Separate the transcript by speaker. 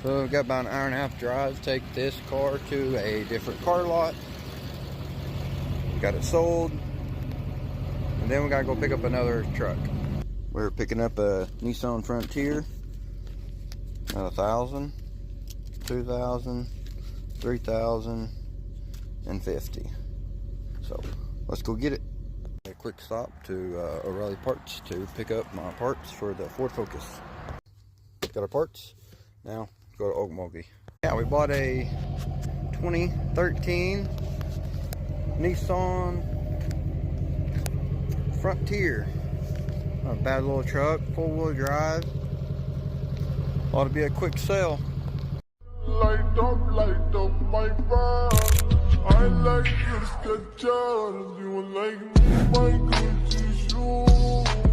Speaker 1: So we've got about an hour and a half drive to take this car to a different car lot. We got it sold. And then we gotta go pick up another truck. We're picking up a Nissan Frontier. 1,000, 2,000, 3,000, and 50. So let's go get it. A quick stop to O'Reilly Parts to pick up my parts for the Ford Focus. Got our parts. Now go to Okmulgee. Yeah, we bought a 2013 Nissan Frontier. Not a bad little truck, 4-wheel drive. Ought to be a quick sale.
Speaker 2: Light up my fire. I like your Skechers. You like me, my Gucci shoes.